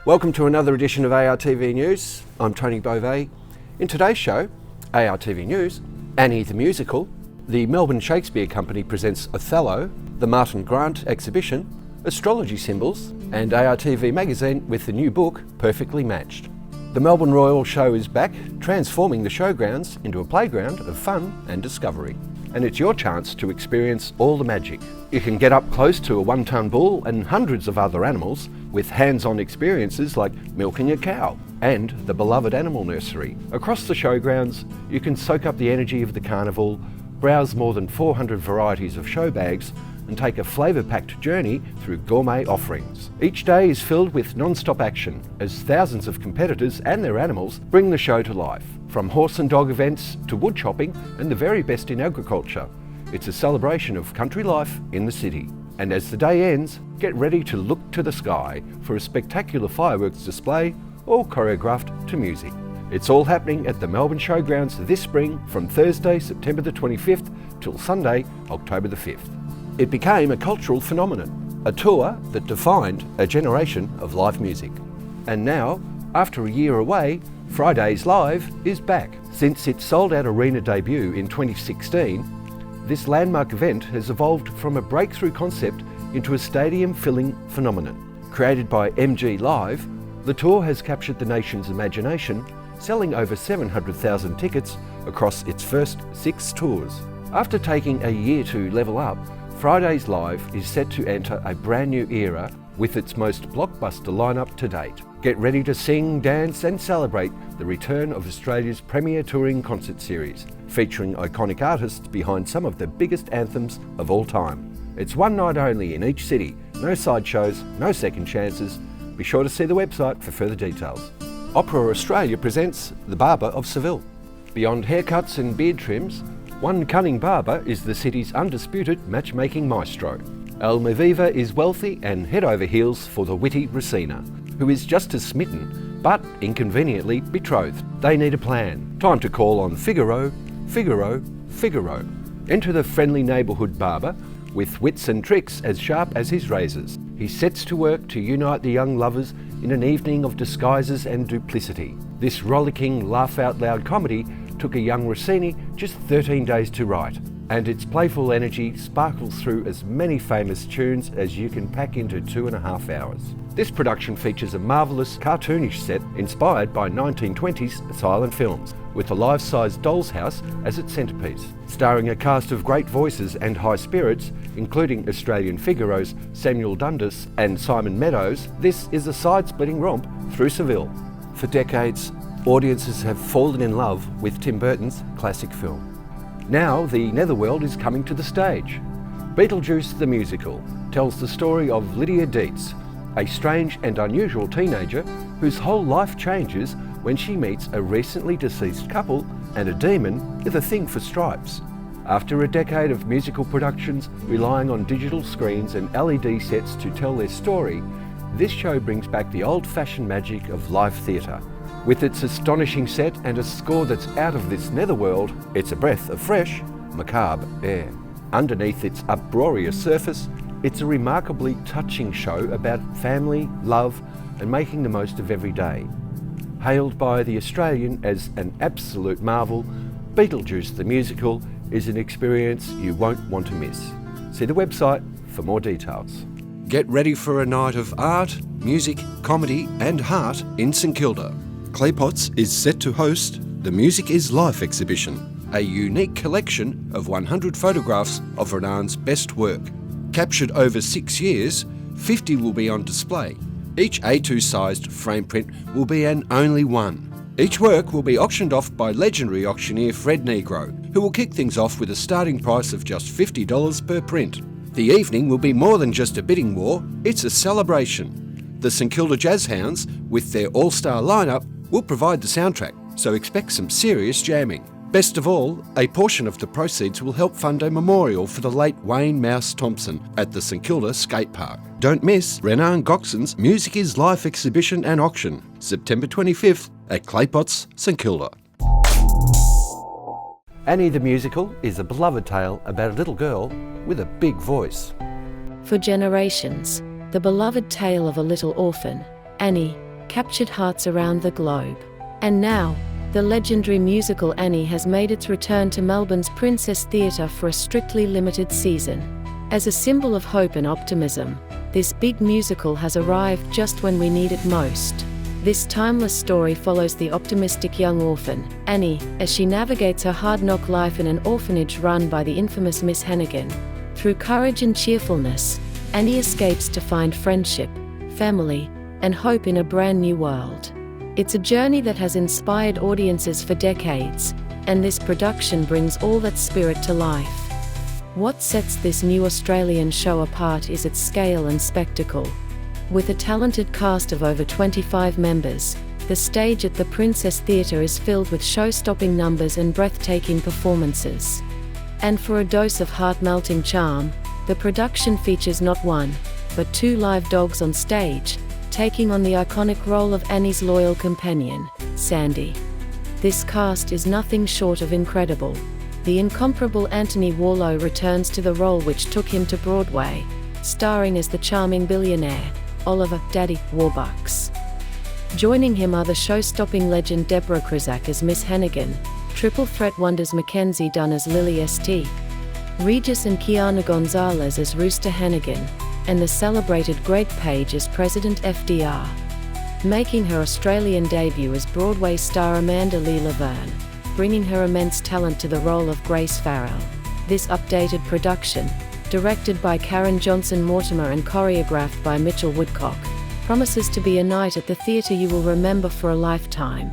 Welcome to another edition of ARTV News. I'm Tony Beauvais. In today's show, ARTV News, Annie the Musical, the Melbourne Shakespeare Company presents Othello, the Martin Grant exhibition, astrology symbols, and ARTV magazine with the new book, Perfectly Matched. The Melbourne Royal Show is back, transforming the showgrounds into a playground of fun and discovery. And it's your chance to experience all the magic. You can get up close to a one-ton bull and hundreds of other animals with hands-on experiences like milking a cow and the beloved animal nursery. Across the showgrounds, you can soak up the energy of the carnival, browse more than 400 varieties of show bags, and take a flavour-packed journey through gourmet offerings. Each day is filled with non-stop action as thousands of competitors and their animals bring the show to life. From horse and dog events to wood chopping and the very best in agriculture, it's a celebration of country life in the city. And as the day ends, get ready to look to the sky for a spectacular fireworks display, all choreographed to music. It's all happening at the Melbourne Showgrounds this spring from Thursday, September the 25th till Sunday, October the 5th. It became a cultural phenomenon, a tour that defined a generation of live music. And now, after a year away, Fridays Live is back. Since its sold-out arena debut in 2016, this landmark event has evolved from a breakthrough concept into a stadium-filling phenomenon. Created by MG Live, the tour has captured the nation's imagination, selling over 700,000 tickets across its first 6 tours. After taking a year to level up, Fridays Live is set to enter a brand new era with its most blockbuster lineup to date. Get ready to sing, dance and celebrate the return of Australia's premier touring concert series, featuring iconic artists behind some of the biggest anthems of all time. It's one night only in each city, no sideshows, no second chances. Be sure to see the website for further details. Opera Australia presents The Barber of Seville. Beyond haircuts and beard trims, one cunning barber is the city's undisputed matchmaking maestro. Almaviva is wealthy and head over heels for the witty Rosina, who is just as smitten, but inconveniently betrothed. They need a plan. Time to call on Figaro, Figaro, Figaro. Enter the friendly neighbourhood barber, with wits and tricks as sharp as his razors. He sets to work to unite the young lovers in an evening of disguises and duplicity. This rollicking, laugh-out-loud comedy took a young Rossini just 13 days to write, and its playful energy sparkles through as many famous tunes as you can pack into 2.5 hours. This production features a marvellous cartoonish set inspired by 1920s silent films, with a life-size doll's house as its centrepiece. Starring a cast of great voices and high spirits, including Australian Figaro's Samuel Dundas and Simon Meadows, this is a side-splitting romp through Seville. For decades, audiences have fallen in love with Tim Burton's classic film. Now the netherworld is coming to the stage. Beetlejuice the Musical tells the story of Lydia Dietz, a strange and unusual teenager whose whole life changes when she meets a recently deceased couple and a demon with a thing for stripes. After a decade of musical productions relying on digital screens and LED sets to tell their story, this show brings back the old-fashioned magic of live theatre. With its astonishing set and a score that's out of this netherworld, it's a breath of fresh, macabre air. Underneath its uproarious surface, it's a remarkably touching show about family, love, and making the most of every day. Hailed by The Australian as an absolute marvel, Beetlejuice the Musical is an experience you won't want to miss. See the website for more details. Get ready for a night of art, music, comedy, and heart in St Kilda. Claypots is set to host the Music is Life exhibition, a unique collection of 100 photographs of Renan's best work. Captured over 6 years, 50 will be on display. Each A2-sized frame print will be an only one. Each work will be auctioned off by legendary auctioneer Fred Negro, who will kick things off with a starting price of just $50 per print. The evening will be more than just a bidding war, it's a celebration. The St Kilda Jazz Hounds, with their all-star lineup, will provide the soundtrack, so expect some serious jamming. Best of all, a portion of the proceeds will help fund a memorial for the late Wayne Mouse Thompson at the St Kilda Skate Park. Don't miss Renan Goxon's Music is Life exhibition and auction, September 25th at Claypots, St Kilda. Annie the Musical is a beloved tale about a little girl with a big voice. For generations, the beloved tale of a little orphan, Annie, captured hearts around the globe. And now, the legendary musical Annie has made its return to Melbourne's Princess Theatre for a strictly limited season. As a symbol of hope and optimism, this big musical has arrived just when we need it most. This timeless story follows the optimistic young orphan, Annie, as she navigates her hard-knock life in an orphanage run by the infamous Miss Hannigan. Through courage and cheerfulness, Annie escapes to find friendship, family, and hope in a brand new world. It's a journey that has inspired audiences for decades, and this production brings all that spirit to life. What sets this new Australian show apart is its scale and spectacle. With a talented cast of over 25 members, the stage at the Princess Theatre is filled with show-stopping numbers and breathtaking performances. And for a dose of heart-melting charm, the production features not one, but two live dogs on stage, taking on the iconic role of Annie's loyal companion, Sandy. This cast is nothing short of incredible. The incomparable Anthony Warlow returns to the role which took him to Broadway, starring as the charming billionaire, Oliver "Daddy" Warbucks. Joining him are the show-stopping legend Deborah Krizak as Miss Hannigan, triple threat wonders Mackenzie Dunn as Lily St., Regis and Kiana Gonzalez as Rooster Hannigan, and the celebrated Greg Page as President FDR. Making her Australian debut as Broadway star Amanda Lee Laverne, bringing her immense talent to the role of Grace Farrell. This updated production, directed by Karen Johnson Mortimer and choreographed by Mitchell Woodcock, promises to be a night at the theatre you will remember for a lifetime.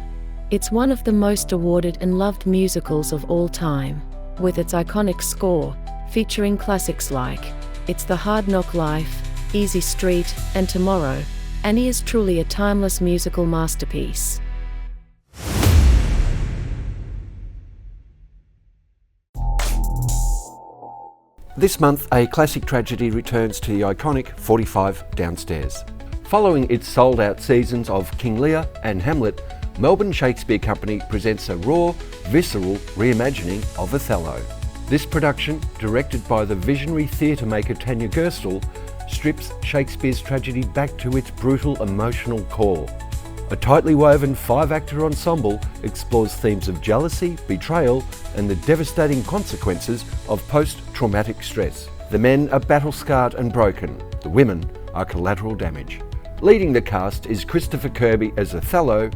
It's one of the most awarded and loved musicals of all time. With its iconic score, featuring classics like It's the Hard Knock Life, Easy Street, and Tomorrow, Annie is truly a timeless musical masterpiece. This month, a classic tragedy returns to the iconic 45 Downstairs. Following its sold-out seasons of King Lear and Hamlet, Melbourne Shakespeare Company presents a raw, visceral reimagining of Othello. This production, directed by the visionary theatre maker Tanya Gerstle, strips Shakespeare's tragedy back to its brutal emotional core. A tightly woven five-actor ensemble explores themes of jealousy, betrayal, and the devastating consequences of post-traumatic stress. The men are battle-scarred and broken. The women are collateral damage. Leading the cast is Christopher Kirby as Othello,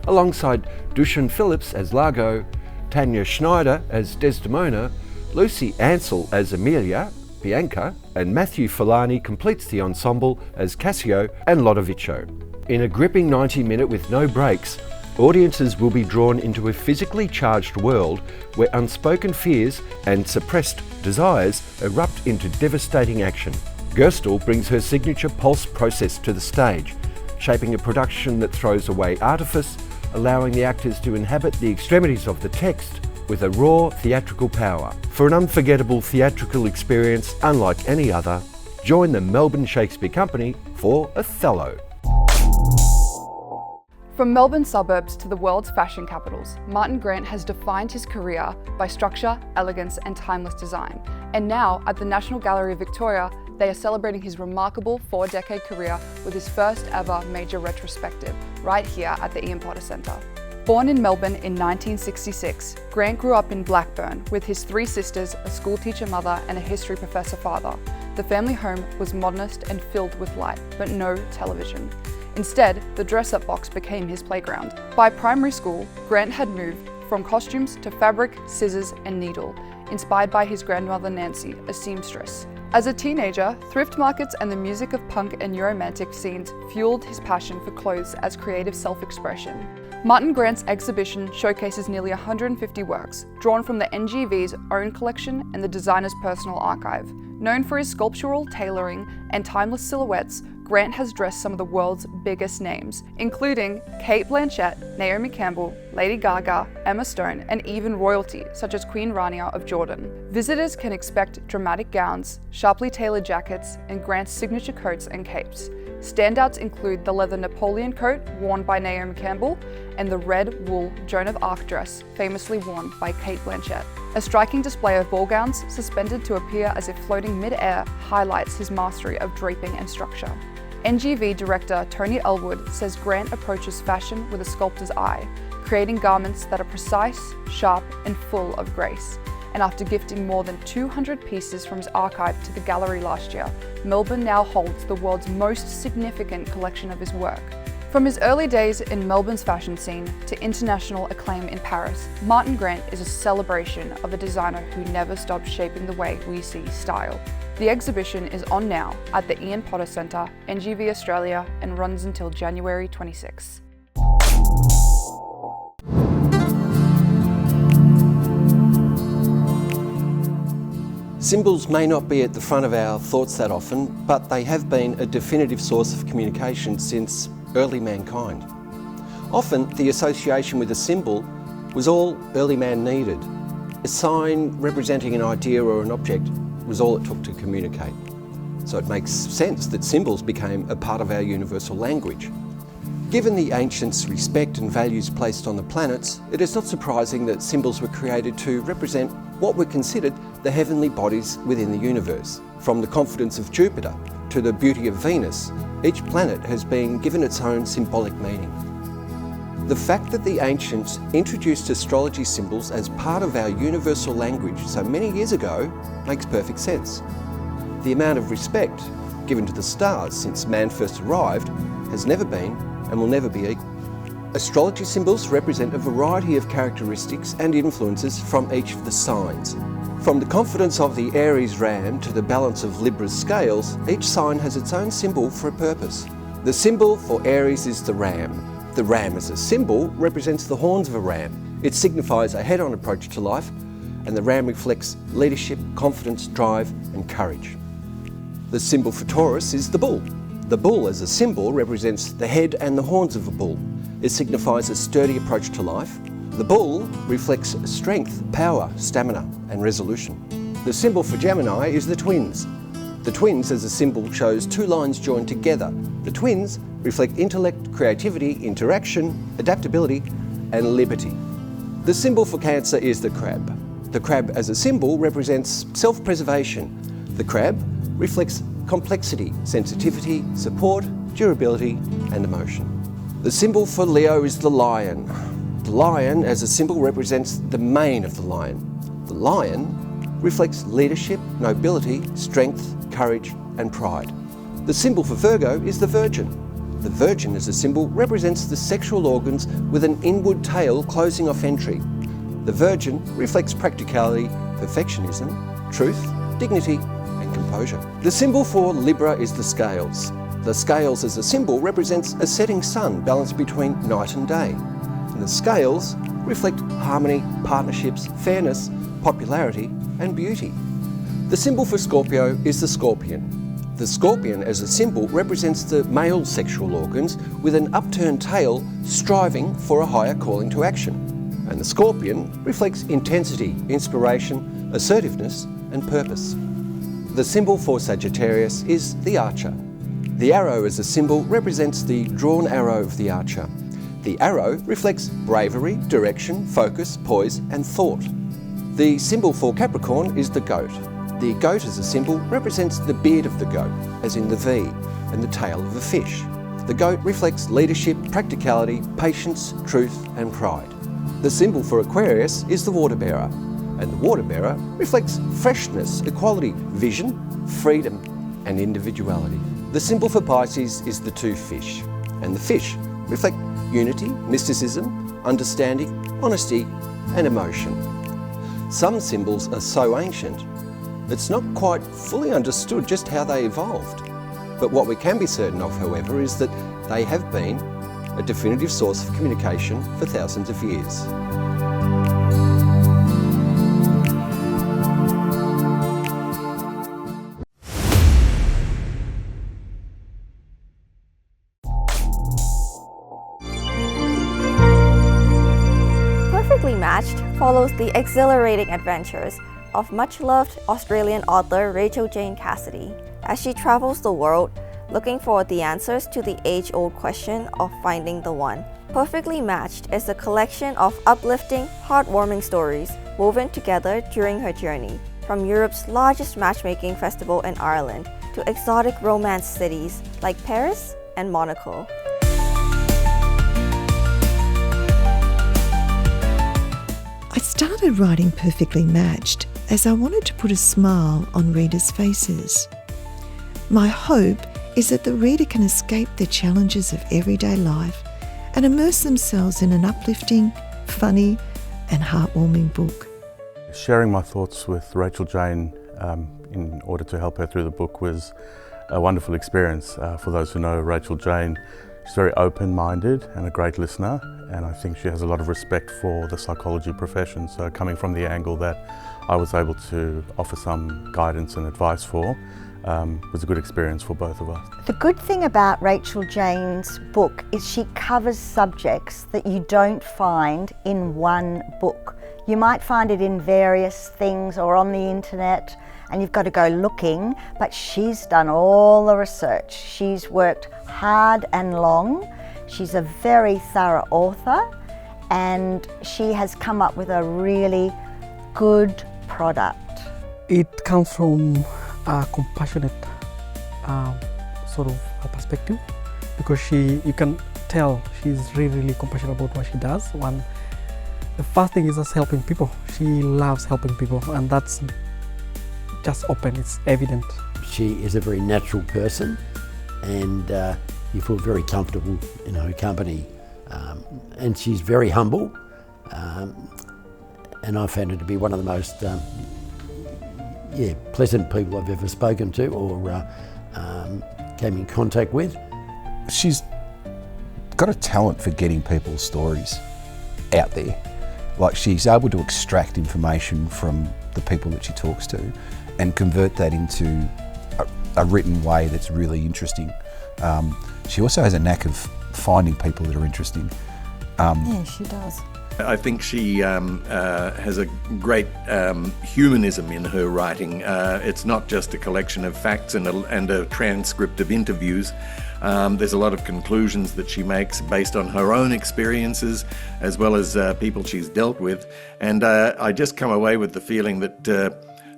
alongside Dushan Phillips as Largo, Tanya Schneider as Desdemona, Lucy Ansell as Amelia, Bianca, and Matthew Filani completes the ensemble as Cassio and Lodovico. In a gripping 90-minute with no breaks, audiences will be drawn into a physically charged world where unspoken fears and suppressed desires erupt into devastating action. Gerstle brings her signature pulse process to the stage, shaping a production that throws away artifice, allowing the actors to inhabit the extremities of the text with a raw theatrical power. For an unforgettable theatrical experience unlike any other, join the Melbourne Shakespeare Company for Othello. From Melbourne suburbs to the world's fashion capitals, Martin Grant has defined his career by structure, elegance, and timeless design. And now, at the National Gallery of Victoria, they are celebrating his remarkable 4-decade career with his first ever major retrospective, right here at the Ian Potter Centre. Born in Melbourne in 1966, Grant grew up in Blackburn with his 3 sisters, a schoolteacher mother, and a history professor father. The family home was modernist and filled with light, but no television. Instead, the dress-up box became his playground. By primary school, Grant had moved from costumes to fabric, scissors, and needle, inspired by his grandmother Nancy, a seamstress. As a teenager, thrift markets and the music of punk and Euromantic scenes fueled his passion for clothes as creative self-expression. Martin Grant's exhibition showcases nearly 150 works, drawn from the NGV's own collection and the designer's personal archive. Known for his sculptural tailoring and timeless silhouettes, Grant has dressed some of the world's biggest names, including Cate Blanchett, Naomi Campbell, Lady Gaga, Emma Stone, and even royalty such as Queen Rania of Jordan. Visitors can expect dramatic gowns, sharply tailored jackets, and Grant's signature coats and capes. Standouts include the leather Napoleon coat worn by Naomi Campbell and the red wool Joan of Arc dress famously worn by Cate Blanchett. A striking display of ball gowns suspended to appear as if floating mid-air highlights his mastery of draping and structure. NGV director Tony Elwood says Grant approaches fashion with a sculptor's eye, creating garments that are precise, sharp, and full of grace. And after gifting more than 200 pieces from his archive to the gallery last year, Melbourne now holds the world's most significant collection of his work. From his early days in Melbourne's fashion scene to international acclaim in Paris, Martin Grant is a celebration of a designer who never stopped shaping the way we see style. The exhibition is on now at the Ian Potter Centre, NGV Australia, and runs until January 26. Symbols may not be at the front of our thoughts that often, but they have been a definitive source of communication since early mankind. Often, the association with a symbol was all early man needed. A sign representing an idea or an object was all it took to communicate. So it makes sense that symbols became a part of our universal language. Given the ancients' respect and values placed on the planets, it is not surprising that symbols were created to represent what were considered the heavenly bodies within the universe. From the confidence of Jupiter to the beauty of Venus, each planet has been given its own symbolic meaning. The fact that the ancients introduced astrology symbols as part of our universal language so many years ago makes perfect sense. The amount of respect given to the stars since man first arrived has never been and will never be equal. Astrology symbols represent a variety of characteristics and influences from each of the signs. From the confidence of the Aries ram to the balance of Libra's scales, each sign has its own symbol for a purpose. The symbol for Aries is the ram. The ram as a symbol represents the horns of a ram. It signifies a head-on approach to life, and the ram reflects leadership, confidence, drive, and courage. The symbol for Taurus is the bull. The bull as a symbol represents the head and the horns of a bull. It signifies a sturdy approach to life. The bull reflects strength, power, stamina, and resolution. The symbol for Gemini is the twins. The twins as a symbol shows two lines joined together. The twins reflect intellect, creativity, interaction, adaptability, and liberty. The symbol for Cancer is the crab. The crab as a symbol represents self-preservation. The crab reflects complexity, sensitivity, support, durability, and emotion. The symbol for Leo is the lion. The lion as a symbol represents the mane of the lion. The lion reflects leadership, nobility, strength, courage, and pride. The symbol for Virgo is the virgin. The virgin as a symbol represents the sexual organs with an inward tail closing off entry. The virgin reflects practicality, perfectionism, truth, dignity, and composure. The symbol for Libra is the scales. The scales as a symbol represents a setting sun balanced between night and day. And the scales reflect harmony, partnerships, fairness, popularity, and beauty. The symbol for Scorpio is the scorpion. The scorpion as a symbol represents the male sexual organs with an upturned tail striving for a higher calling to action. And the scorpion reflects intensity, inspiration, assertiveness, and purpose. The symbol for Sagittarius is the archer. The arrow as a symbol represents the drawn arrow of the archer. The arrow reflects bravery, direction, focus, poise, and thought. The symbol for Capricorn is the goat. The goat as a symbol represents the beard of the goat, as in the V, and the tail of a fish. The goat reflects leadership, practicality, patience, truth, and pride. The symbol for Aquarius is the water bearer, and the water bearer reflects freshness, equality, vision, freedom, and individuality. The symbol for Pisces is the two fish, and the fish reflect unity, mysticism, understanding, honesty, and emotion. Some symbols are so ancient, it's not quite fully understood just how they evolved. But what we can be certain of, however, is that they have been a definitive source of communication for thousands of years. Perfectly Matched follows the exhilarating adventures of much-loved Australian author Rachel Jane Cassidy as she travels the world looking for the answers to the age-old question of finding the one. Perfectly Matched is a collection of uplifting, heartwarming stories woven together during her journey, from Europe's largest matchmaking festival in Ireland to exotic romance cities like Paris and Monaco. I started writing Perfectly Matched as I wanted to put a smile on readers' faces. My hope is that the reader can escape the challenges of everyday life and immerse themselves in an uplifting, funny and heartwarming book. Sharing my thoughts with Rachel Jane in order to help her through the book was a wonderful experience. For those who know Rachel Jane, she's very open-minded and a great listener, and I think she has a lot of respect for the psychology profession. So coming from the angle that I was able to offer some guidance and advice for was a good experience for both of us. The good thing about Rachel Jane's book is she covers subjects that you don't find in one book. You might find it in various things or on the internet, and you've got to go looking, but she's done all the research. She's worked hard and long. She's a very thorough author, and she has come up with a really good product. It comes from a compassionate sort of a perspective, because you can tell she's really compassionate about what she does. The first thing is just helping people. She loves helping people, and that's just open, it's evident. She is a very natural person, and you feel very comfortable in her company. And she's very humble, and I found her to be one of the most pleasant people I've ever spoken to or came in contact with. She's got a talent for getting people's stories out there. Like, she's able to extract information from the people that she talks to and convert that into a written way that's really interesting. She also has a knack of finding people that are interesting. Yeah, she does. I think she has a great humanism in her writing. It's not just a collection of facts and a transcript of interviews. There's a lot of conclusions that she makes based on her own experiences as well as people she's dealt with. And I just come away with the feeling that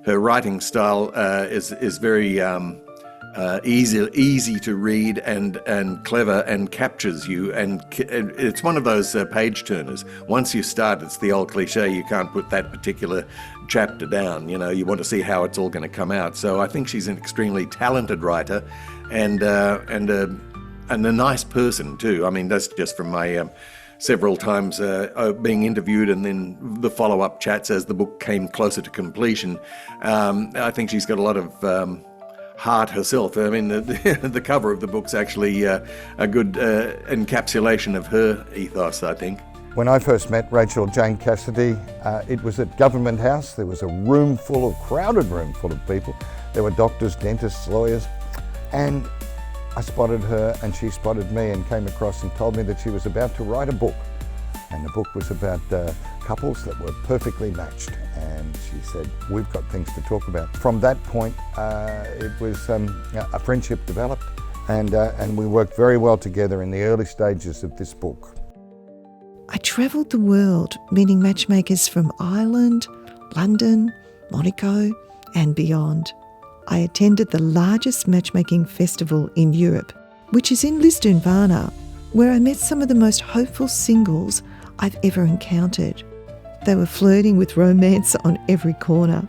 her writing style is very easy to read and clever and captures you, and it's one of those page turners. Once you start, it's the old cliche, you can't put that particular chapter down. You want to see how it's all going to come out. So I think she's an extremely talented writer and a nice person too. I mean, that's just from my several times being interviewed and then the follow-up chats as the book came closer to completion. I think she's got a lot of heart herself. I mean, the cover of the book's actually a good encapsulation of her ethos, I think. When I first met Rachel Jane Cassidy, it was at Government House. There was a crowded room full of people. There were doctors, dentists, lawyers, and I spotted her and she spotted me and came across and told me that she was about to write a book. And the book was about couples that were perfectly matched. And she said, we've got things to talk about. From that point, it was a friendship developed, and we worked very well together in the early stages of this book. I travelled the world meeting matchmakers from Ireland, London, Monaco and beyond. I attended the largest matchmaking festival in Europe, which is in Lisdoonvarna, where I met some of the most hopeful singles I've ever encountered. They were flirting with romance on every corner.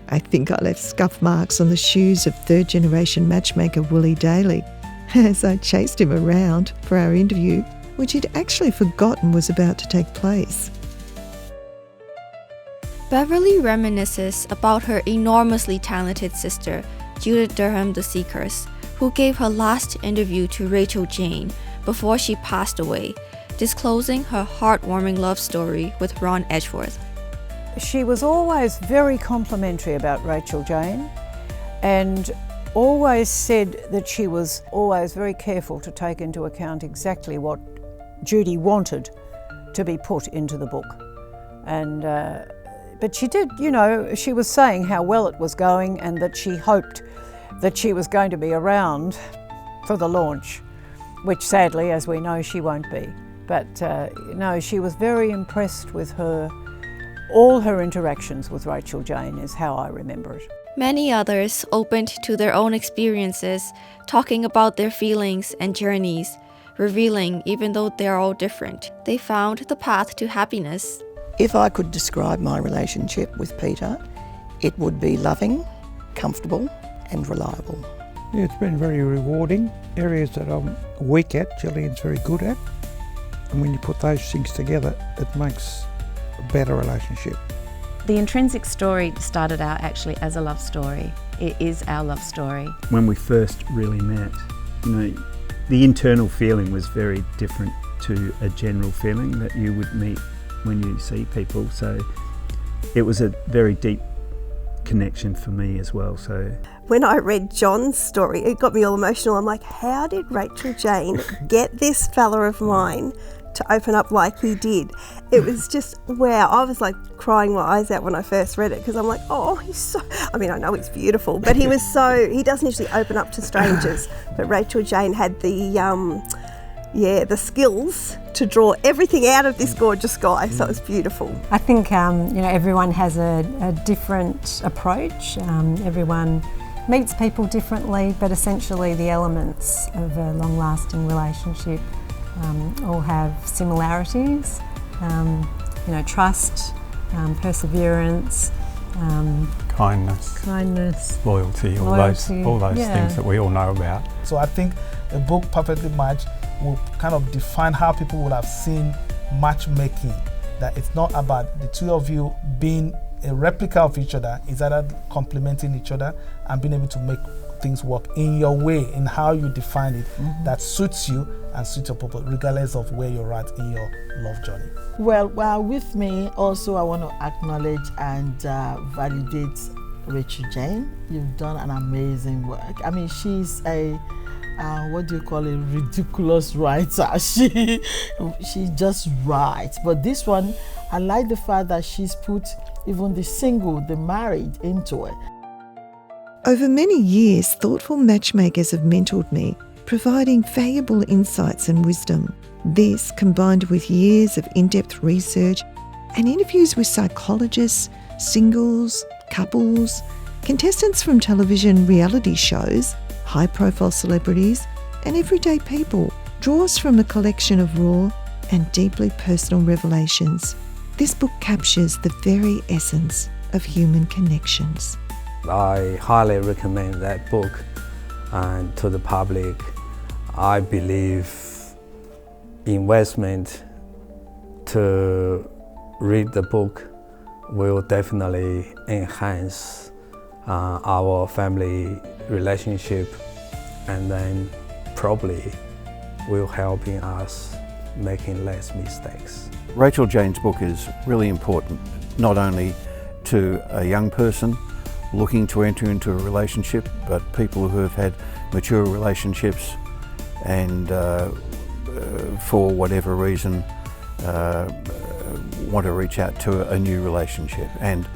I think I left scuff marks on the shoes of third-generation matchmaker Willie Daly as I chased him around for our interview, which he'd actually forgotten was about to take place. Beverly reminisces about her enormously talented sister, Judith Durham the Seekers, who gave her last interview to Rachel Jane before she passed away, disclosing her heartwarming love story with Ron Edgeworth. She was always very complimentary about Rachel Jane and always said that she was always very careful to take into account exactly what Judy wanted to be put into the book. And but she did, she was saying how well it was going and that she hoped that she was going to be around for the launch, which sadly, as we know, she won't be. But no, she was very impressed with all her interactions with Rachel Jane is how I remember it. Many others opened to their own experiences, talking about their feelings and journeys, revealing even though they're all different, they found the path to happiness. If I could describe my relationship with Peter, it would be loving, comfortable and reliable. Yeah, it's been very rewarding. Areas that I'm weak at, Gillian's very good at. And when you put those things together, it makes a better relationship. The intrinsic story started out actually as a love story. It is our love story. When we first really met, the internal feeling was very different to a general feeling that you would meet when you see people. So it was a very deep connection for me as well. So when I read John's story, it got me all emotional. I'm like, how did Rachel Jane get this fella of mine to open up like he did? It was just, wow. I was like crying my eyes out when I first read it because I'm like, oh, he's so, I mean, I know he's beautiful, but he doesn't usually open up to strangers. But Rachel Jane had the skills to draw everything out of this gorgeous guy, so it's beautiful. I think everyone has a different approach. Everyone meets people differently, but essentially the elements of a long-lasting relationship all have similarities. Trust, perseverance, kindness, loyalty, all those things that we all know about. So I think a book perfectly matched will kind of define how people would have seen matchmaking. That it's not about the two of you being a replica of each other, it's either complementing each other and being able to make things work in your way, in how you define it, that suits you and suits your purpose, regardless of where you're at in your love journey. Well, with me, also I want to acknowledge and validate Rachel Jane. You've done an amazing work. I mean, she's a ridiculous writer. She just writes. But this one, I like the fact that she's put even the single, the married, into it. Over many years, thoughtful matchmakers have mentored me, providing valuable insights and wisdom. This, combined with years of in-depth research and interviews with psychologists, singles, couples, contestants from television reality shows, high-profile celebrities and everyday people, draws from a collection of raw and deeply personal revelations. This book captures the very essence of human connections. I highly recommend that book to the public. I believe investment to read the book will definitely enhance our family relationship, and then probably will help in us making less mistakes. Rachel Jane's book is really important, not only to a young person looking to enter into a relationship, but people who have had mature relationships and for whatever reason want to reach out to a new relationship. And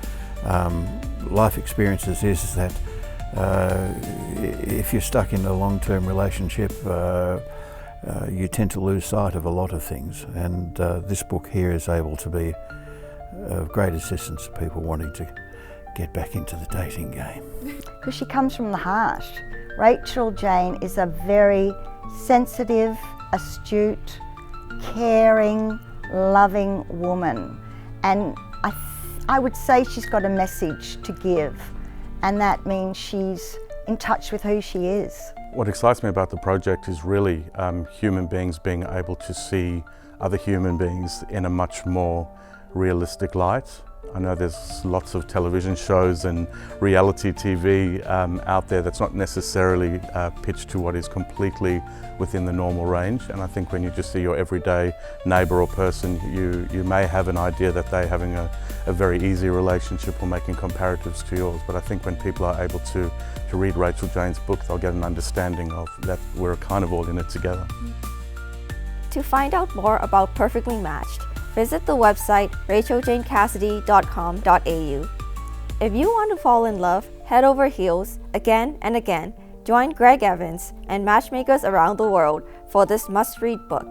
life experiences is that if you're stuck in a long-term relationship, you tend to lose sight of a lot of things, and this book here is able to be of great assistance to people wanting to get back into the dating game. Because she comes from the heart. Rachel Jane is a very sensitive, astute, caring, loving woman, and I would say she's got a message to give, and that means she's in touch with who she is. What excites me about the project is really human beings being able to see other human beings in a much more realistic light. I know there's lots of television shows and reality TV out there that's not necessarily pitched to what is completely within the normal range, and I think when you just see your everyday neighbour or person, you may have an idea that they're having a very easy relationship or making comparatives to yours, but I think when people are able to read Rachel Jane's book, they'll get an understanding of that we're kind of all in it together. To find out more about Perfectly Matched, visit the website racheljanecassidy.com.au. If you want to fall in love head over heels again and again, Join Greg Evans and matchmakers around the world for this must-read book.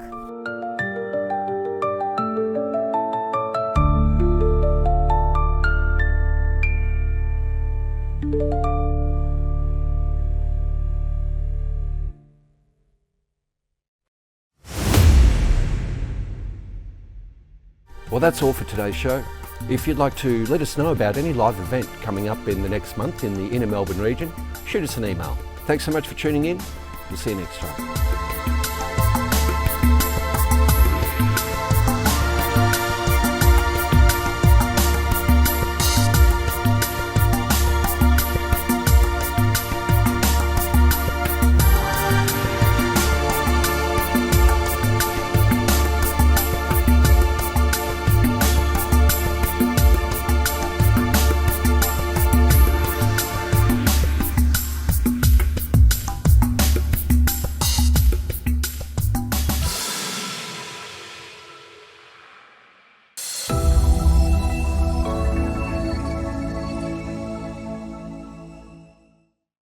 Well, that's all for today's show. If you'd like to let us know about any live event coming up in the next month in the inner Melbourne region, shoot us an email. Thanks so much for tuning in. We'll see you next time.